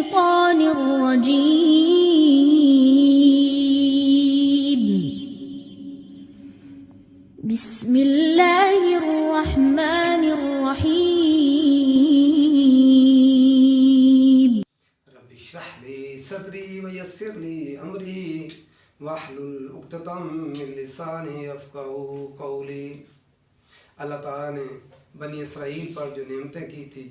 الشيطان الرجيم بسم الله الرحمن الرحيم رب اشرح لي صدري ويسر لي امري واحلل عقدۃ من لسانی یفقہوا قولی۔ اللہ تعالیٰ نے بنی اسرائیل پر جو نعمتیں کی تھی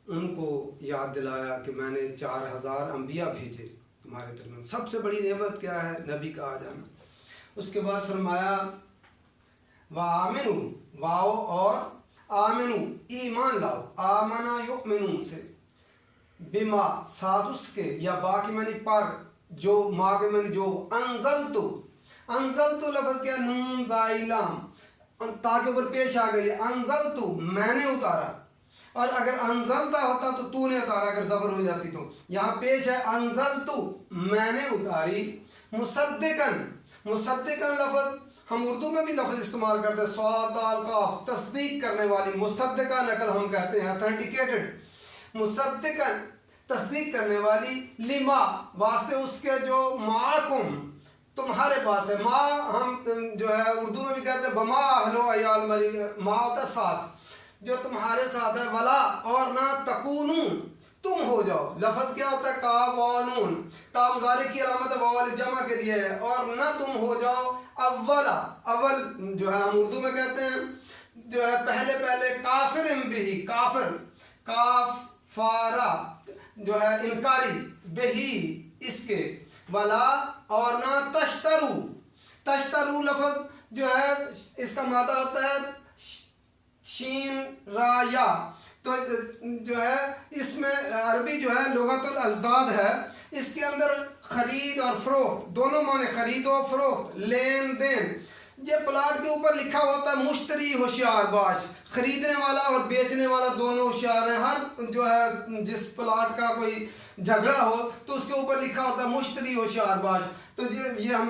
ان کو یاد دلایا کہ میں نے 4000 انبیاء بھیجے تمہارے درمیان۔ سب سے بڑی نعمت کیا ہے؟ نبی کا آ جانا۔ اس کے بعد فرمایا وآمنوا، واو اور آمنو، ایمان لاؤ، آمنا یؤمنون سے، بما ساتھ اس کے، یا با کے معنی پر، جو ما کے معنی جو، انزلتو لفظ کیا؟ نون زائلام تا کے اوپر پیش آ گئی، انزلتو میں نے اتارا، اور اگر انزلتا ہوتا تو تو نے اتارا، اگر زبر ہو جاتی تو یہاں پیش ہے انزلتو میں نے اتاری، مصدقاً لفظ ہم اردو میں بھی لفظ استعمال کرتے ہیں، صاد دال قاف، تصدیق کرنے والی، مصدقہ نقل ہم کہتے ہیں، اتھینٹیکیٹڈ، مصدقاً تصدیق کرنے والی، لما واسطے اس کے جو معاکم تمہارے پاس ہے، ما ہم جو ہے اردو میں بھی کہتے ہیں بما اہلو عیال مری، ما ہوتا ہے ساتھ، جو تمہارے ساتھ ہے، ولا اور نہ تکونو تم ہو جاؤ، لفظ کیا ہوتا ہے؟ کاف واو نون، تا مضارع کی علامت واو جمع کے لیے ہے، اور نہ تم ہو جاؤ اولا، اول جو ہے ہم اردو میں کہتے ہیں جو ہے پہلے کافر بھی، کافر کاف فارا جو ہے انکاری، بہی اس کے، ولا اور نہ تشترو لفظ جو ہے اس کا مادہ ہوتا ہے شین را یا، تو جو ہے اس میں عربی جو ہے لغت الازداد ہے، اس کے اندر خرید اور فروخت دونوں معنی، خرید و فروخت، لین دین۔ یہ پلاٹ کے اوپر لکھا ہوتا ہے مشتری ہوشیار باش، خریدنے والا اور بیچنے والا دونوں ہوشیار ہیں۔ ہر جو ہے جس پلاٹ کا کوئی جھگڑا ہو تو اس کے اوپر لکھا ہوتا ہے مشتری ہوشیار باش، تو یہ ہم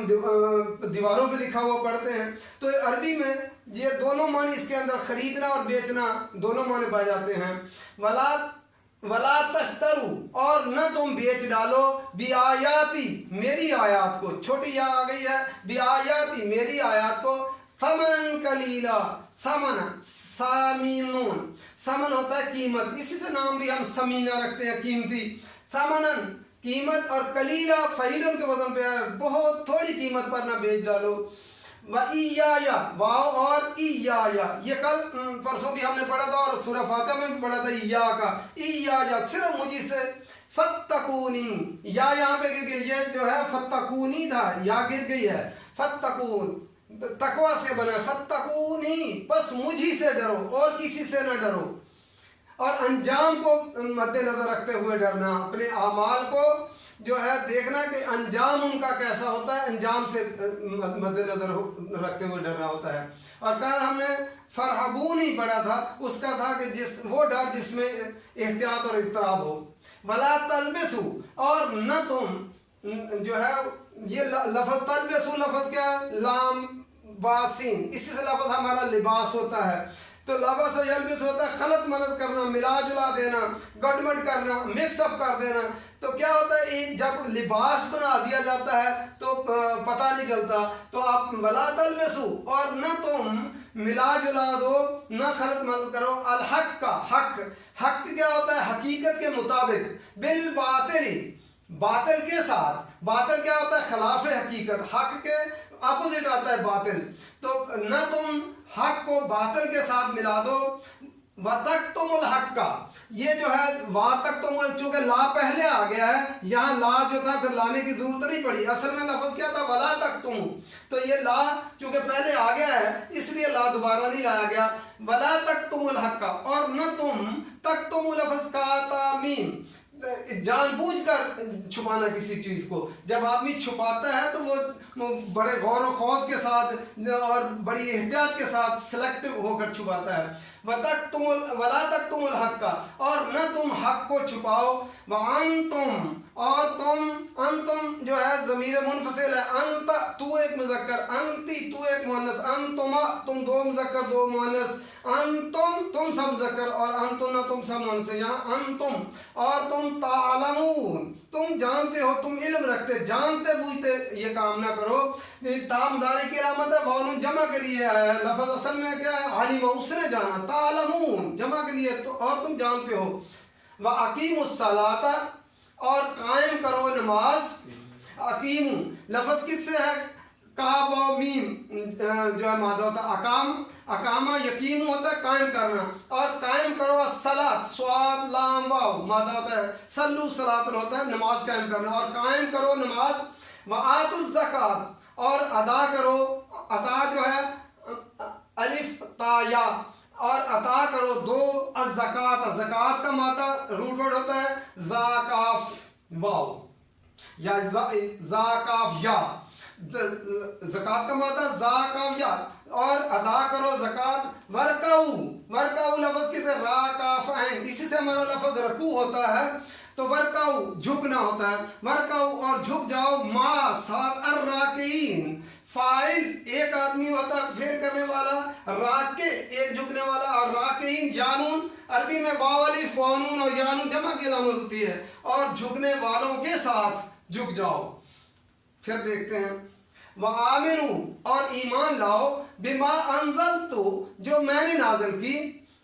دیواروں پہ لکھا ہوا پڑھتے ہیں۔ تو عربی میں یہ دونوں معنی اس کے اندر، خریدنا اور بیچنا دونوں معنی پائے جاتے ہیں۔ ولا تشترو اور نہ تم بیچ ڈالو، بی آیاتی میری آیات کو، چھوٹی یا آ گئی ہے، بی آیاتی میری آیات کو، ثمنا قلیلا، ثمن سامینون، ثمن ہوتا ہے قیمت، اسی سے نام بھی ہم سمینہ رکھتے ہیں، قیمتی، ثمنن قیمت، اور قلیلا فعیلن کے وزن پہ ہے، بہت تھوڑی قیمت پر نہ بیچ ڈالو۔ وَإِيَّايَ واو اور ایایا، یہ کل پرسوں بھی ہم نے پڑھا تھا اور سورہ فاتحہ میں بھی پڑھا تھا، ایا کا، ایایا صرف مجھے سے، فَاتَّقُونِي یا یہاں پہ گر گئی، یہ جو ہے فَاتَّقُونِی تھا، یا گر گئی ہے، فَاتَّقُون تقوی سے بنا، فَاتَّقُونِی بس مجھے سے ڈرو اور کسی سے نہ ڈرو، اور انجام کو مد نظر رکھتے ہوئے ڈرنا، اپنے اعمال کو جو ہے دیکھنا کہ انجام ان کا کیسا ہوتا ہے، انجام سے مد نظر رکھتے ہوئے ڈرنا ہوتا ہے۔ اور کل ہم نے فرحبونی پڑھا تھا، اس کا تھا کہ وہ ڈر جس میں احتیاط اور اضطراب ہو۔ ولا تلبسو اور نہ تم جو ہے، یہ لفظ تلبسو لفظ کیا؟ لام باسین، اسی سے لفظ ہمارا لباس ہوتا ہے، تو لباس و یلبس ہوتا ہے خلط ملط کرنا، ملا جلا دینا، گڈمڈ کرنا، مکس اپ کر دینا۔ تو کیا ہوتا ہے جب لباس بنا دیا جاتا ہے تو پتہ نہیں چلتا، تو آپ ولا تلبسو اور نہ تم ملا جلا دو، نہ خلط ملط کرو، الحق کا حق کیا ہوتا ہے؟ حقیقت کے مطابق، بالباطل باطل کے ساتھ، باطل کیا ہوتا ہے؟ خلاف حقیقت، حق کے اپوزٹ آتا ہے باطل، تو نہ تم حق کو باطل کے ساتھ ملا دو۔ وَتَكْتُمُ الْحَقَّ، یہ جو ہے وَتَكْتُمُ، چونکہ لا پہلے آ گیا ہے، یہاں لا جو تھا پھر لانے کی ضرورت نہیں پڑی، اصل میں لفظ کیا تھا؟ وَلَا تَكْتُمُ، تو یہ لا چونکہ پہلے آ گیا ہے اس لیے لا دوبارہ نہیں لایا گیا۔ وَلَا تَكْتُمُ الْحَقَّ اور نہ تم، تَكْتُمُ لفظ کا تامین، جان بوجھ کر چھپانا کسی چیز کو، جب آدمی چھپاتا ہے تو وہ بڑے غور و خوض کے ساتھ اور بڑی احتیاط کے ساتھ سلیکٹو ہو کر چھپاتا ہے۔ ولا تکتم الحق کا، اور نہ تم حق کو چھپاؤ، وانتم اور تم، انتم جو ہے ضمیر منفصل ہے، انت تو ایک مذکر، انتی تو ایک مؤنث، انتما تم دو مذکر دو مؤنث، انتم تم سب مذکر اور انتن تم سب مؤنث، یہاں انتم، اور تم تعلمون تم جانتے ہو، تم علم رکھتے، جانتے بوجھتے یہ کام نہ کرو۔ تا مضارع کی علامت ہے، واو نون جمع کے لیے ہے، لفظ اصل میں کیا ہے؟ علم، اس نے جانا، تعلمون جمع کے لیے تو، اور تم جانتے ہو۔ وَأَقِیمُوا الصَّلَاةَ اور قائم کرو نماز، اقیم لفظ کس سے ہے؟ کاف و میم جو ہے مادہ ہوتا ہے، اقامہ یقیم ہوتا ہے قائم کرنا، اور قائم کرو الصلاۃ، صاد لام واو مادہ ہوتا ہے، صلو صلاۃ ہوتا ہے نماز قائم کرنا، اور قائم کرو نماز، وآتوا الزکات اور ادا کرو، عطا جو ہے الف تا یا، اور عطا کرو دو، الزکات زکات کا مادہ روٹ ورڈ ہوتا ہے زا کاف واو یا زا کاف یا، زکات کا مادہ زا کاف یا، اور ادا کرو زکات، ورکعو لفظ کس ہے؟ را کاف عین، اسی سے ہمارا لفظ رکوع ہوتا ہے، تو ورکعو جھکنا ہوتا ہے، ورکعو اور جھک جاؤ، ما ساتھ الراکعین، فاعل ایک آدمی ہوتا ہے پھر کرنے والا، راکع ایک جھکنے والا، اور راکعین جانون عربی میں واو الف واو نون اور یانون جمع کی علامت ہوتی ہے، اور جھکنے والوں کے ساتھ جھک جاؤ۔ پھر دیکھتے ہیں وَآمِنُوا اور ایمان لاؤ، بِمَا أَنزَلْتُ جو میں نے نازل کی۔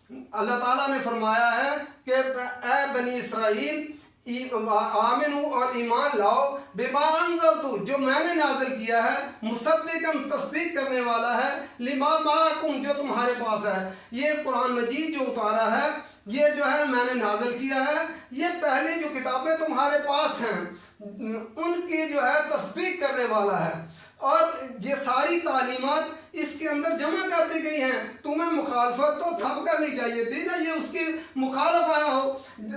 اللہ تعالیٰ نے فرمایا ہے کہ اے بنی اسرائیل آمنو اور ایمان لاؤ، بِمَا أَنزَلْتُ جو میں نے نازل کیا ہے، مصدقاً تصدیق کرنے والا ہے، لِمَا مَعَكُمْ جو تمہارے پاس ہے، یہ قرآن مجید جو اتارا ہے یہ جو ہے میں نے نازل کیا ہے، یہ پہلے جو کتابیں تمہارے پاس ہیں ان کی جو ہے تصدیق کرنے والا ہے، اور یہ ساری تعلیمات اس کے اندر جمع کر دی گئی ہیں۔ تمہیں مخالفت تو تب کرنی چاہیے تھی نا، یہ اس کی مخالف آیا ہو،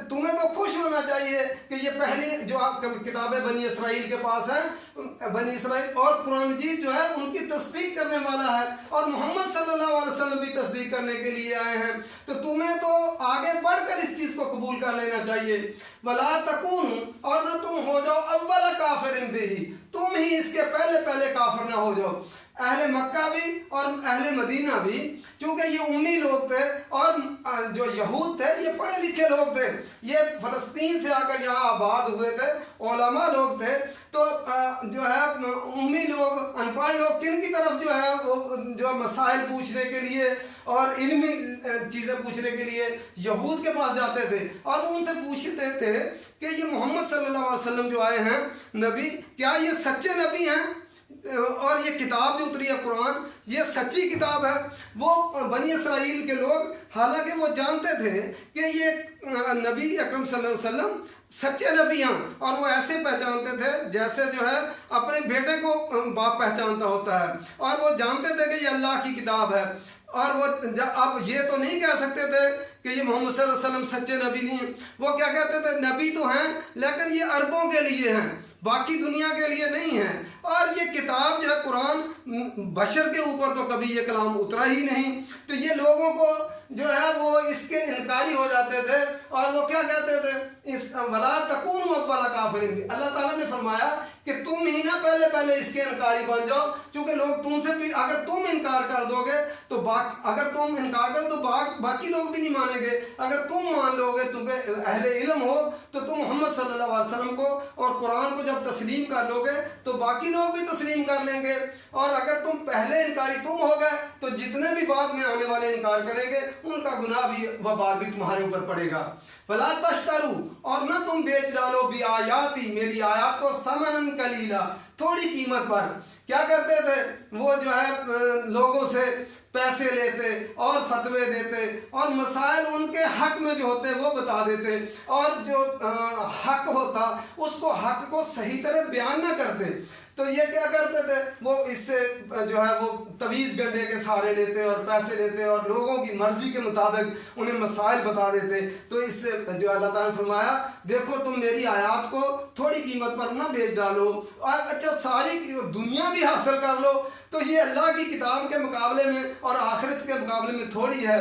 تمہیں تو خوش ہونا چاہیے کہ یہ پہلی جو آپ کتابیں بنی اسرائیل کے پاس ہیں، بنی اسرائیل اور قرآن مجید جو ہے ان کی تصدیق کرنے والا ہے، اور محمد صلی اللہ علیہ وسلم بھی تصدیق کرنے کے لیے آئے ہیں، تو تمہیں تو آگے بڑھ کر اس چیز کو قبول کر لینا چاہیے۔ وَلَا تَكُونُوا اور نہ تم ہو جاؤ اول کافر بِهِ، تم ہی اس کے پہلے کافر نہ ہو جاؤ۔ اہل مکہ بھی اور اہل مدینہ بھی، چونکہ یہ امی لوگ تھے اور جو یہود تھے یہ پڑھے لکھے لوگ تھے، یہ فلسطین سے آ کر یہاں آباد ہوئے تھے، علماء لوگ تھے، تو جو ہے امی لوگ ان پڑھ لوگ کن کی طرف جو ہے وہ جو مسائل پوچھنے کے لیے اور علمی چیزیں پوچھنے کے لیے یہود کے پاس جاتے تھے، اور وہ ان سے پوچھتے تھے کہ یہ محمد صلی اللہ علیہ وسلم جو آئے ہیں نبی، کیا یہ سچے نبی ہیں؟ اور یہ کتاب جو اتری ہے قرآن یہ سچی کتاب ہے؟ وہ بنی اسرائیل کے لوگ حالانکہ وہ جانتے تھے کہ یہ نبی اکرم صلی اللہ علیہ وسلم سچے نبی ہیں، اور وہ ایسے پہچانتے تھے جیسے جو ہے اپنے بیٹے کو باپ پہچانتا ہوتا ہے، اور وہ جانتے تھے کہ یہ اللہ کی کتاب ہے، اور وہ اب یہ تو نہیں کہہ سکتے تھے کہ یہ محمد صلی اللہ علیہ وسلم سچے نبی نہیں ہیں، وہ کیا کہتے تھے؟ نبی تو ہیں لیکن یہ عربوں کے لیے ہیں، باقی دنیا کے لیے نہیں ہیں، اور یہ کتاب جو ہے قرآن بشر کے اوپر تو کبھی یہ کلام اترا ہی نہیں، تو یہ لوگوں کو جو ہے وہ اس کے انکاری ہو جاتے تھے، اور وہ کیا کہتے تھے؟ وَلَا تَكُونُوا أَوَّلَ كَافِرٍ بِهِ، اللہ تعالیٰ نے فرمایا کہ تم ہی نہ پہلے اس کے انکاری بن جاؤ، چونکہ لوگ تم سے بھی اگر تم انکار کر دو گے تو اگر تم انکار کرو تو باقی لوگ بھی نہیں مانیں گے، اگر تم مان لو گے تمہیں اہل علم ہو تو تم محمد صلی اللہ علیہ وسلم کو اور قرآن کو جب تسلیم کر لو گے تو باقی لوگ بھی تسلیم کر لیں گے، اور اگر تم پہلے انکاری تم ہو گئے تو جتنے بھی بعد میں آنے والے انکار کریں گے ان کا گناہ بھی وبال بھی تمہارے اوپر پڑے گا۔ وَلَا تَشْتَرُوا اور نہ تم بیچ ڈالو بِآیَاتِی میری آیات کو ثَمَنًا قَلِیلًا تھوڑی قیمت پر۔ کیا کرتے تھے وہ؟ جو ہے لوگوں سے پیسے لیتے اور فتوے دیتے اور مسائل ان کے حق میں جو ہوتے وہ بتا دیتے، اور جو حق ہوتا اس کو حق کو صحیح طرح بیان نہ کرتے، تو یہ کیا کرتے تھے؟ وہ اس سے جو ہے وہ تویز گنڈے کے سہارے لیتے اور پیسے لیتے اور لوگوں کی مرضی کے مطابق انہیں مسائل بتا دیتے، تو اس سے جو اللہ تعالیٰ نے فرمایا دیکھو تم میری آیات کو تھوڑی قیمت پر نہ بیچ ڈالو، اور اچھا ساری دنیا بھی حاصل کر لو، تو یہ اللہ کی کتاب کے مقابلے میں اور آخرت کے مقابلے میں تھوڑی ہے۔